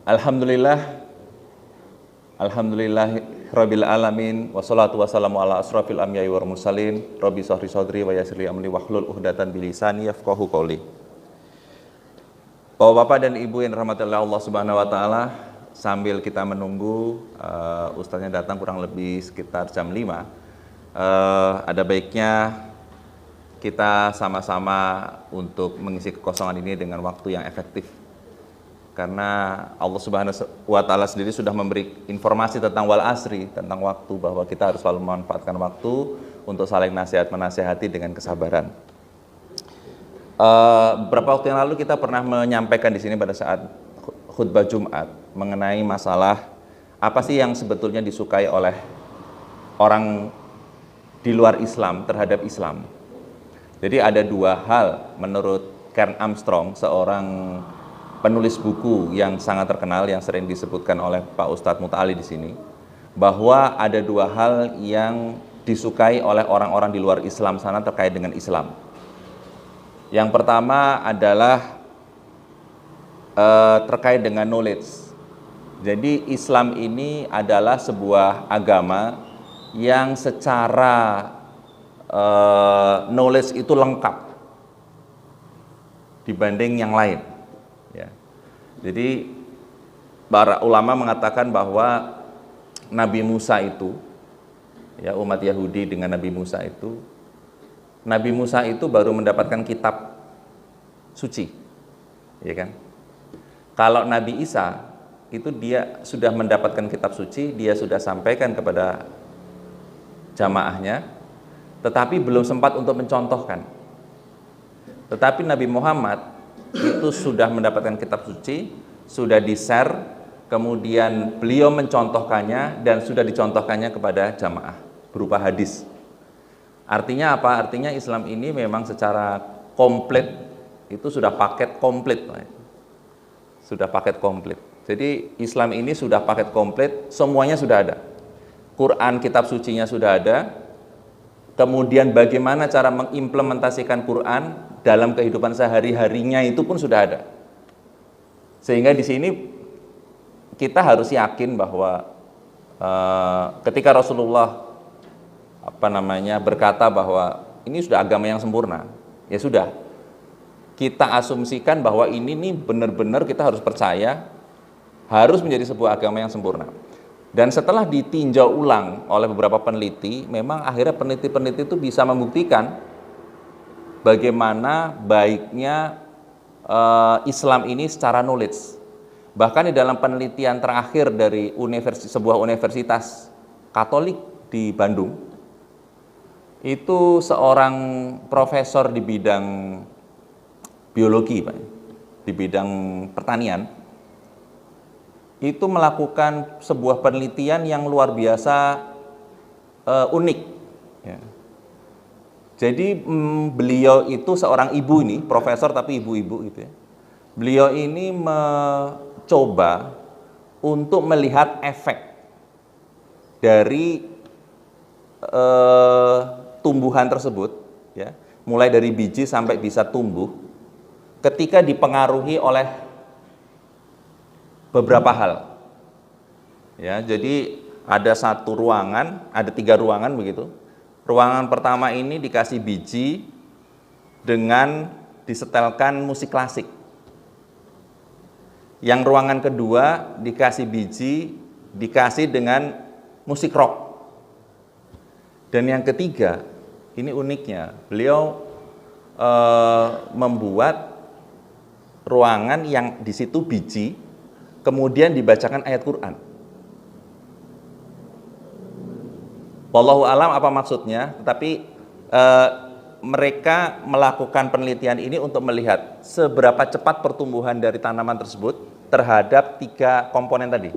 Alhamdulillah, Rabbil alamin, wassalatu wassalamu ala asrafil anbiya'i wal mursalin, Rabbi shrah sadri wa yassir li amri wahlul 'uqdatam min lisani yafqahu qawli. Bapak-bapak dan Ibu yang dirahmati Allah Subhanahu wa taala, sambil kita menunggu ustaznya datang kurang lebih sekitar jam 5, ada baiknya kita sama-sama untuk mengisi kekosongan ini dengan waktu yang efektif. Karena Allah Subhanahu wa taala sendiri sudah memberi informasi tentang wal asri, tentang waktu, bahwa kita harus selalu memanfaatkan waktu untuk saling menasihati dengan kesabaran. Beberapa waktu yang lalu kita pernah menyampaikan di sini pada saat khutbah Jumat mengenai masalah apa sih yang sebetulnya disukai oleh orang di luar Islam terhadap Islam. Jadi ada dua hal menurut Karen Armstrong, seorang penulis buku yang sangat terkenal yang sering disebutkan oleh Pak Ustadz Muta'ali di sini, bahwa ada dua hal yang disukai oleh orang-orang di luar Islam sana terkait dengan Islam. Yang pertama adalah terkait dengan knowledge. Jadi Islam ini adalah sebuah agama yang secara knowledge itu lengkap dibanding yang lain. Ya. Jadi para ulama mengatakan bahwa Nabi Musa itu, ya, umat Yahudi dengan Nabi Musa itu baru mendapatkan kitab suci, ya kan? Kalau Nabi Isa itu dia sudah mendapatkan kitab suci, dia sudah sampaikan kepada jamaahnya, tetapi belum sempat untuk mencontohkan. Tetapi Nabi Muhammad itu sudah mendapatkan kitab suci, sudah di-share, kemudian beliau mencontohkannya dan sudah dicontohkannya kepada jamaah berupa hadis. Artinya apa? Artinya Islam ini memang secara komplit itu sudah paket komplit. Sudah paket komplit. Jadi Islam ini sudah paket komplit, semuanya sudah ada. Quran, kitab sucinya sudah ada. Kemudian bagaimana cara mengimplementasikan Quran dalam kehidupan sehari-harinya itu pun sudah ada. Sehingga di sini kita harus yakin bahwa ketika Rasulullah berkata bahwa ini sudah agama yang sempurna, ya sudah. Kita asumsikan bahwa ini nih benar-benar kita harus percaya, harus menjadi sebuah agama yang sempurna. Dan setelah ditinjau ulang oleh beberapa peneliti, memang akhirnya peneliti-peneliti itu bisa membuktikan bagaimana baiknya Islam ini secara knowledge. Bahkan di dalam penelitian terakhir dari sebuah universitas Katolik di Bandung, itu seorang profesor di bidang biologi, Pak, di bidang pertanian, itu melakukan sebuah penelitian yang luar biasa unik. Ya. Jadi beliau itu seorang ibu ini, profesor tapi ibu-ibu gitu ya. Beliau ini mencoba untuk melihat efek dari tumbuhan tersebut, ya, mulai dari biji sampai bisa tumbuh, ketika dipengaruhi oleh beberapa hal. Ya, jadi ada satu ruangan, ada 3 ruangan begitu. Ruangan pertama ini dikasih biji dengan disetelkan musik klasik. Yang ruangan kedua dikasih biji, dikasih dengan musik rock. Dan yang ketiga, ini uniknya, beliau membuat ruangan yang di situ biji, kemudian dibacakan ayat Quran. Wallahu alam apa maksudnya, tetapi mereka melakukan penelitian ini untuk melihat seberapa cepat pertumbuhan dari tanaman tersebut terhadap 3 komponen tadi,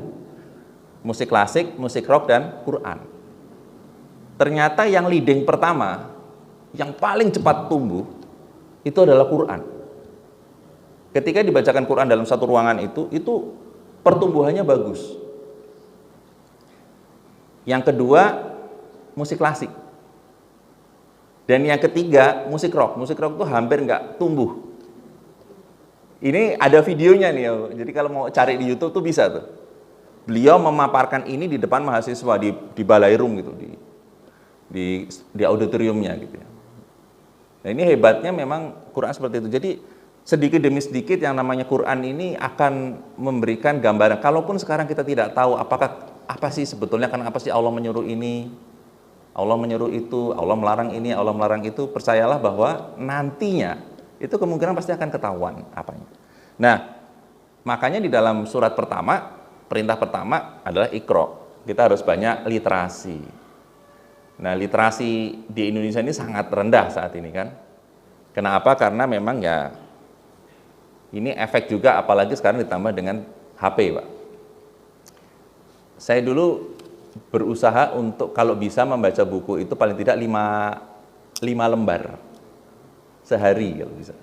musik klasik, musik rock, dan Quran. Ternyata yang leading pertama, yang paling cepat tumbuh, itu adalah Quran. Ketika dibacakan Quran dalam satu ruangan itu pertumbuhannya bagus. Yang kedua, musik klasik. Dan yang ketiga, musik rock. Musik rock itu hampir nggak tumbuh. Ini ada videonya nih, jadi kalau mau cari di YouTube tuh bisa tuh. Beliau memaparkan ini di depan mahasiswa di Balairum gitu, di auditoriumnya gitu ya. Nah, ini hebatnya memang Quran seperti itu. Jadi sedikit demi sedikit yang namanya Quran ini akan memberikan gambaran. Kalaupun sekarang kita tidak tahu apa sih sebetulnya, kenapa sih Allah menyuruh ini, Allah menyuruh itu, Allah melarang ini, Allah melarang itu, percayalah bahwa nantinya itu kemungkinan pasti akan ketahuan apanya. Nah, makanya di dalam surat pertama, perintah pertama adalah Iqra. Kita harus banyak literasi. Nah, literasi di Indonesia ini sangat rendah saat ini kan. Kenapa? Karena memang ya ini efek juga, apalagi sekarang ditambah dengan HP, Pak. Saya dulu berusaha untuk kalau bisa membaca buku itu paling tidak 5 lembar sehari kalau bisa.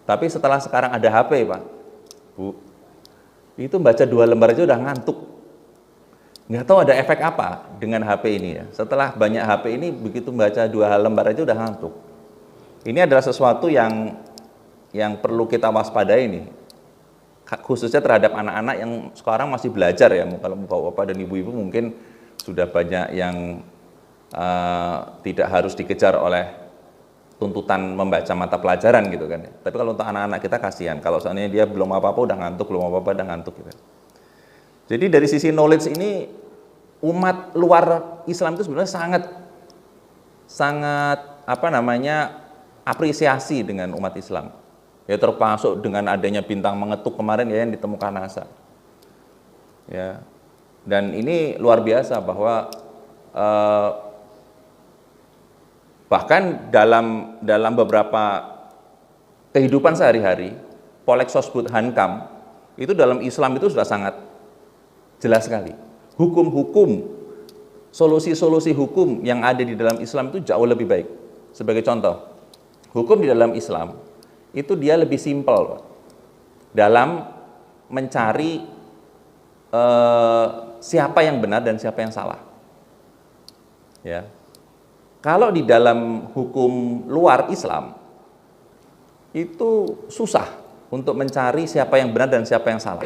Tapi setelah sekarang ada HP, Pak, Bu, itu baca 2 lembar aja udah ngantuk. Nggak tahu ada efek apa dengan HP ini ya. Setelah banyak HP ini, begitu baca 2 lembar aja udah ngantuk. Ini adalah sesuatu yang perlu kita waspadai nih, khususnya terhadap anak-anak yang sekarang masih belajar ya. Kalau bapak dan ibu-ibu mungkin sudah banyak yang tidak harus dikejar oleh tuntutan membaca mata pelajaran gitu kan. Tapi kalau untuk anak-anak kita kasihan, kalau seandainya dia belum apa-apa udah ngantuk, belum apa-apa udah ngantuk gitu. Jadi dari sisi knowledge ini, umat luar Islam itu sebenarnya sangat apresiasi dengan umat Islam. Ya, termasuk dengan adanya bintang mengetuk kemarin ya yang ditemukan NASA. Ya. Dan ini luar biasa bahwa bahkan dalam beberapa kehidupan sehari-hari, Polexosbud Hankam itu dalam Islam itu sudah sangat jelas sekali. Hukum-hukum, solusi-solusi hukum yang ada di dalam Islam itu jauh lebih baik. Sebagai contoh, hukum di dalam Islam itu dia lebih simpel, Pak, dalam mencari siapa yang benar dan siapa yang salah. Ya. Kalau di dalam hukum luar Islam itu susah untuk mencari siapa yang benar dan siapa yang salah.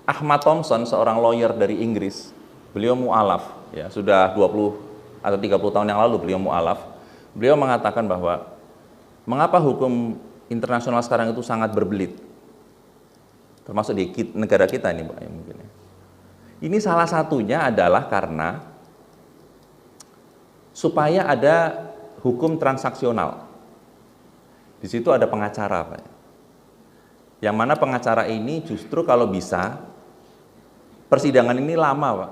Ahmad Thompson, seorang lawyer dari Inggris, beliau mu'alaf, ya, sudah 20 atau 30 tahun yang lalu beliau mu'alaf. Beliau mengatakan bahwa mengapa hukum internasional sekarang itu sangat berbelit, termasuk di negara kita ini, Pak, ya, mungkin. Ini salah satunya adalah karena supaya ada hukum transaksional. Di situ ada pengacara, Pak. Yang mana pengacara ini justru kalau bisa persidangan ini lama, Pak.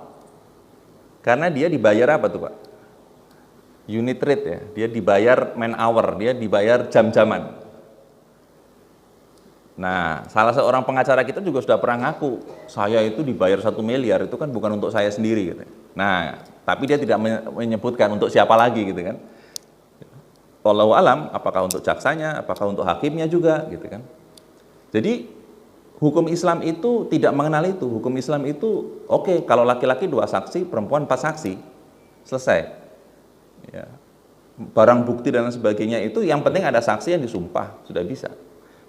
Karena dia dibayar apa tuh, Pak? Unit rate ya. Dia dibayar man hour, dia dibayar jam-jaman. Nah, salah seorang pengacara kita juga sudah pernah ngaku, saya itu dibayar 1 miliar, itu kan bukan untuk saya sendiri gitu. Nah, tapi dia tidak menyebutkan untuk siapa lagi gitu kan. Wallahu alam, apakah untuk jaksanya, apakah untuk hakimnya juga gitu kan. Jadi hukum Islam itu tidak mengenal itu. Hukum Islam itu oke, kalau laki-laki 2 saksi, perempuan 4 saksi, selesai. Ya. Barang bukti dan sebagainya itu yang penting ada saksi yang disumpah, sudah bisa.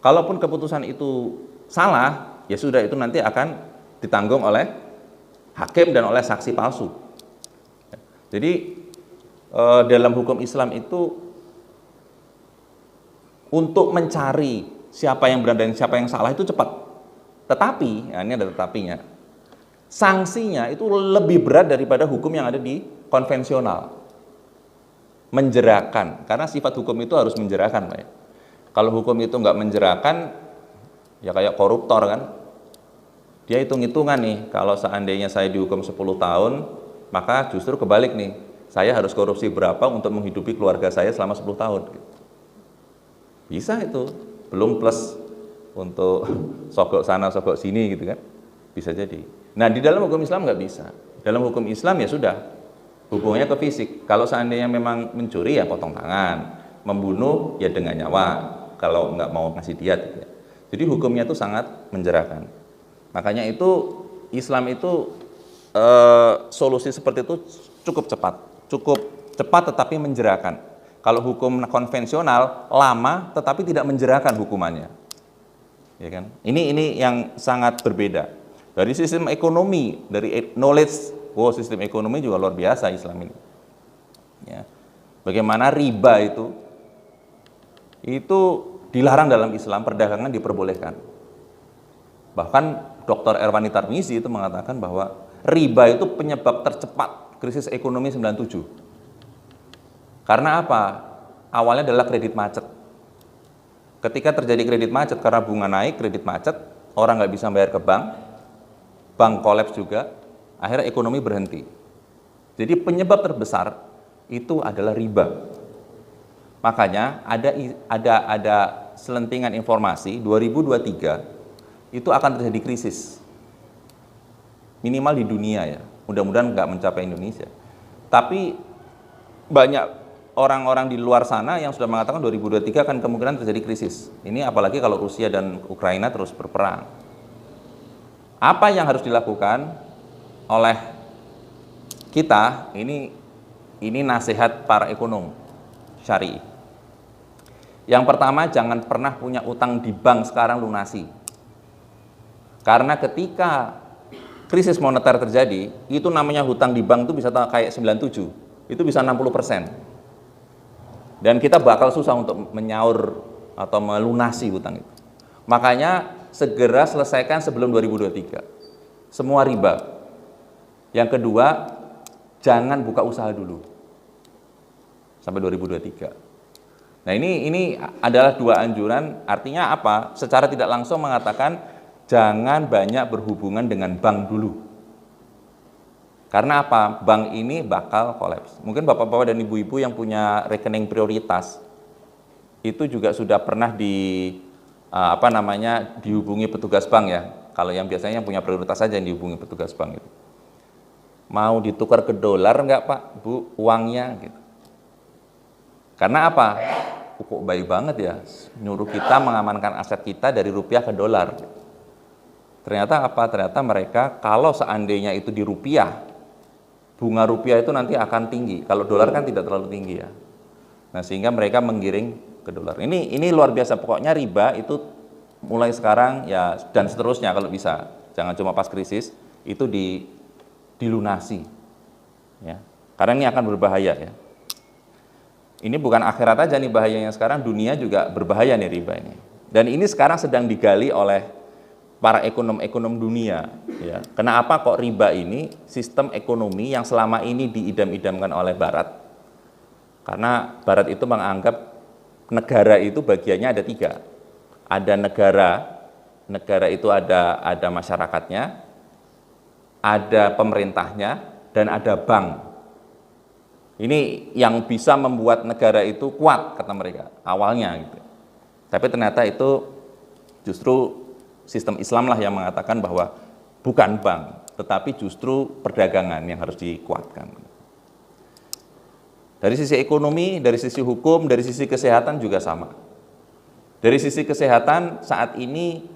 Kalaupun keputusan itu salah, ya sudah, itu nanti akan ditanggung oleh hakim dan oleh saksi palsu. Jadi dalam hukum Islam itu untuk mencari siapa yang benar dan siapa yang salah itu cepat. Tetapi, ya ini ada tetapinya, sanksinya itu lebih berat daripada hukum yang ada di konvensional. Menjerakan, karena sifat hukum itu harus menjerakan, Pak. Kalau hukum itu nggak menjerakan, ya kayak koruptor kan. Dia hitung-hitungan nih, kalau seandainya saya dihukum 10 tahun, maka justru kebalik nih, saya harus korupsi berapa untuk menghidupi keluarga saya selama 10 tahun. Bisa itu, belum plus untuk sogok sana, sogok sini gitu kan, bisa jadi. Nah, di dalam hukum Islam nggak bisa. Dalam hukum Islam ya sudah, hubungannya ke fisik. Kalau seandainya memang mencuri ya potong tangan, membunuh ya dengan nyawa, kalau nggak mau ngasih diat gitu ya. Jadi hukumnya itu sangat menjerakan. Makanya itu Islam itu solusi seperti itu cukup cepat tetapi menjerakan. Kalau hukum konvensional lama tetapi tidak menjerakan hukumannya. Ya kan? Ini yang sangat berbeda. Dari sistem ekonomi, dari knowledge, sistem ekonomi juga luar biasa Islam ini. Ya. Bagaimana riba itu dilarang dalam Islam, perdagangan diperbolehkan. Bahkan Dr. Erwani Tarmizi itu mengatakan bahwa riba itu penyebab tercepat krisis ekonomi 97. Karena apa? Awalnya adalah kredit macet. Ketika terjadi kredit macet karena bunga naik, kredit macet, orang nggak bisa bayar ke bank kolaps juga, akhirnya ekonomi berhenti. Jadi penyebab terbesar itu adalah riba. Makanya ada selentingan informasi 2023 itu akan terjadi krisis. Minimal di dunia ya. Mudah-mudahan nggak mencapai Indonesia. Tapi banyak orang-orang di luar sana yang sudah mengatakan 2023 akan kemungkinan terjadi krisis. Ini apalagi kalau Rusia dan Ukraina terus berperang. Apa yang harus dilakukan oleh kita? Ini nasihat para ekonom syari'i. Yang pertama, jangan pernah punya utang di bank sekarang, lunasi. Karena ketika krisis moneter terjadi, itu namanya hutang di bank itu bisa kayak 97, itu bisa 60%. Dan kita bakal susah untuk menyaur atau melunasi hutang itu. Makanya segera selesaikan sebelum 2023. Semua riba. Yang kedua, jangan buka usaha dulu sampai 2023. Nah, ini adalah dua anjuran. Artinya apa? Secara tidak langsung mengatakan jangan banyak berhubungan dengan bank dulu. Karena apa? Bank ini bakal kolaps. Mungkin bapak-bapak dan ibu-ibu yang punya rekening prioritas itu juga sudah pernah dihubungi petugas bank ya. Kalau yang biasanya yang punya prioritas saja yang dihubungi petugas bank itu. Mau ditukar ke dolar enggak Pak, Bu, uangnya gitu. Karena apa? Kok baik banget ya, nyuruh kita mengamankan aset kita dari rupiah ke dolar. Ternyata apa? Ternyata mereka kalau seandainya itu di rupiah, bunga rupiah itu nanti akan tinggi. Kalau dolar kan tidak terlalu tinggi ya. Nah, sehingga mereka menggiring ke dolar. Ini luar biasa. Pokoknya riba itu mulai sekarang ya dan seterusnya kalau bisa. Jangan cuma pas krisis, itu dilunasi. Ya. Karena ini akan berbahaya ya. Ini bukan akhirat aja nih bahayanya sekarang, dunia juga berbahaya nih riba ini. Dan ini sekarang sedang digali oleh para ekonom-ekonom dunia. Ya. Kenapa kok riba ini sistem ekonomi yang selama ini diidam-idamkan oleh Barat? Karena Barat itu menganggap negara itu bagiannya ada 3. Ada negara itu ada masyarakatnya, ada pemerintahnya, dan ada bank. Ini yang bisa membuat negara itu kuat, kata mereka, awalnya. Gitu. Tapi ternyata itu justru sistem Islam lah yang mengatakan bahwa bukan bank, tetapi justru perdagangan yang harus dikuatkan. Dari sisi ekonomi, dari sisi hukum, dari sisi kesehatan juga sama. Dari sisi kesehatan saat ini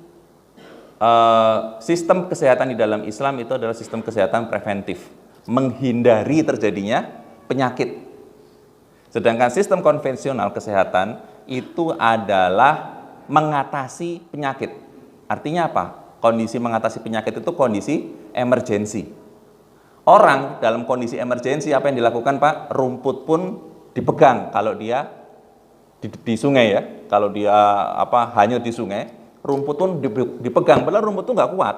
sistem kesehatan di dalam Islam itu adalah sistem kesehatan preventif, menghindari terjadinya penyakit. Sedangkan sistem konvensional kesehatan itu adalah mengatasi penyakit. Artinya apa? Kondisi mengatasi penyakit itu kondisi emergensi. Orang dalam kondisi emergensi apa yang dilakukan Pak? Rumput pun dipegang kalau dia di sungai ya. Kalau dia hanyut di sungai, rumput pun dipegang. Padahal rumput itu nggak kuat.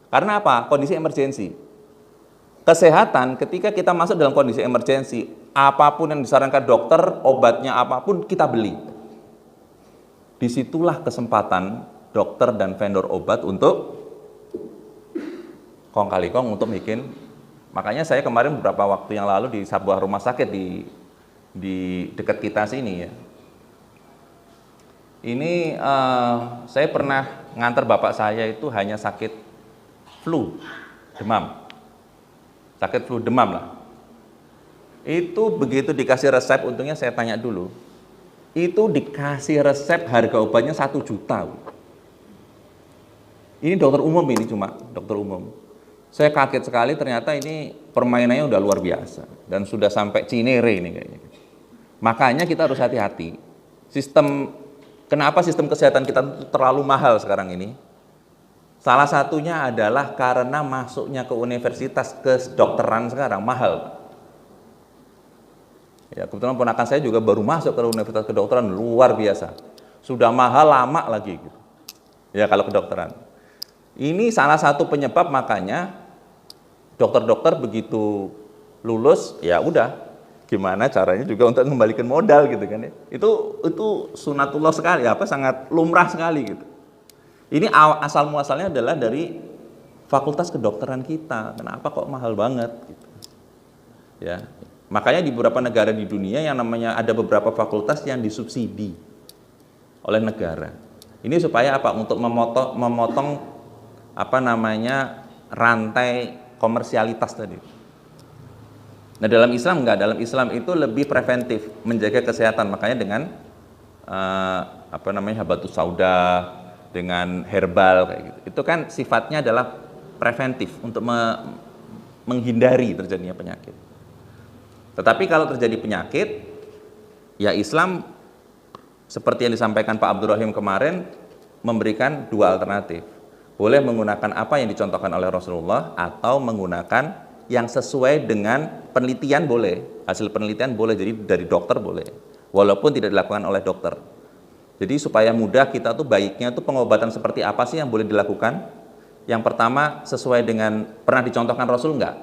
Karena apa? Kondisi emergensi. Kesehatan ketika kita masuk dalam kondisi emergensi, apapun yang disarankan dokter, obatnya apapun kita beli. Disitulah kesempatan dokter dan vendor obat untuk kong kali kong untuk bikin. Makanya saya kemarin beberapa waktu yang lalu di sebuah rumah sakit di dekat kita sini ya. Ini saya pernah nganter bapak saya itu hanya sakit flu, demam. Sakit flu demam lah. Itu begitu dikasih resep, untungnya saya tanya dulu. Itu dikasih resep harga obatnya 1 juta. Ini dokter umum ini cuma, dokter umum. Saya kaget sekali ternyata ini permainannya udah luar biasa. Dan sudah sampai Cinere ini kayaknya. Makanya kita harus hati-hati. Kenapa sistem kesehatan kita terlalu mahal sekarang ini? Salah satunya adalah karena masuknya ke universitas kedokteran sekarang mahal. Ya, kebetulan ponakan saya juga baru masuk ke universitas kedokteran, luar biasa. Sudah mahal lama lagi gitu. Ya, kalau kedokteran. Ini salah satu penyebab makanya dokter-dokter begitu lulus, ya udah, gimana caranya juga untuk mengembalikan modal gitu kan ya. Itu sunatullah sekali, sangat lumrah sekali gitu. Ini asal muasalnya adalah dari fakultas kedokteran kita. Kenapa kok mahal banget gitu. Ya. Makanya di beberapa negara di dunia yang namanya ada beberapa fakultas yang disubsidi oleh negara. Ini supaya apa? Untuk memotong rantai komersialitas tadi. Nah, dalam Islam enggak, dalam Islam itu lebih preventif, menjaga kesehatan. Makanya dengan habatus sauda, dengan herbal kayak gitu. Itu kan sifatnya adalah preventif untuk menghindari terjadinya penyakit. Tetapi kalau terjadi penyakit, ya Islam seperti yang disampaikan Pak Abdurrahim kemarin memberikan dua alternatif. Boleh menggunakan apa yang dicontohkan oleh Rasulullah atau menggunakan yang sesuai dengan penelitian boleh. Hasil penelitian boleh, jadi dari dokter boleh. Walaupun tidak dilakukan oleh dokter. Jadi supaya mudah kita tuh baiknya tuh pengobatan seperti apa sih yang boleh dilakukan? Yang pertama sesuai dengan pernah dicontohkan Rasul enggak?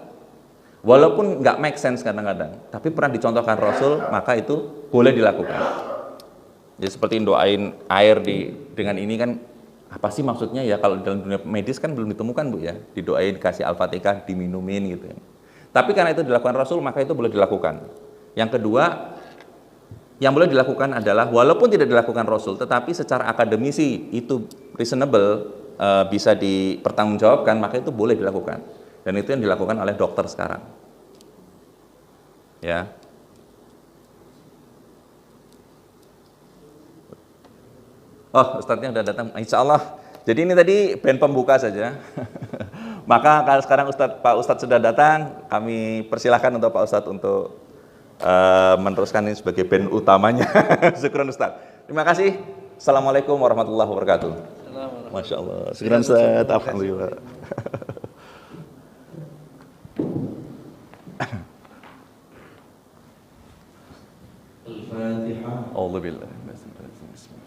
Walaupun nggak make sense kadang-kadang, tapi pernah dicontohkan Rasul, maka itu boleh dilakukan. Jadi seperti doain air dengan ini kan, apa sih maksudnya ya? Kalau dalam dunia medis kan belum ditemukan Bu ya, didoain dikasih Al-Fatihah, diminumin gitu ya. Tapi karena itu dilakukan Rasul, maka itu boleh dilakukan. Yang kedua, yang boleh dilakukan adalah walaupun tidak dilakukan Rasul, tetapi secara akademisi itu reasonable, bisa dipertanggungjawabkan, maka itu boleh dilakukan. Dan itu yang dilakukan oleh dokter sekarang. Ya. Oh, Ustadznya udah datang. Insya Allah. Jadi ini tadi band pembuka saja. Maka kalau sekarang Pak Ustadz sudah datang, kami persilahkan untuk Pak Ustadz untuk meneruskan ini sebagai band utamanya. Syukran Ustadz. Terima kasih. Assalamualaikum warahmatullahi wabarakatuh. Masya Allah. Syukran Ustadz. Alhamdulillah. Al-Fatihah. A'udzu billahi minasy syaitonir rajim.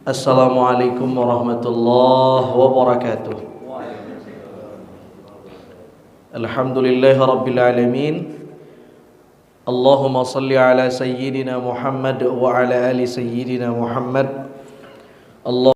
Assalamualaikum warahmatullahi wabarakatuh. Alhamdulillahi rabbil alamin. Allahumma salli ala sayyidina Muhammad wa ala ali sayyidina Muhammad. Allah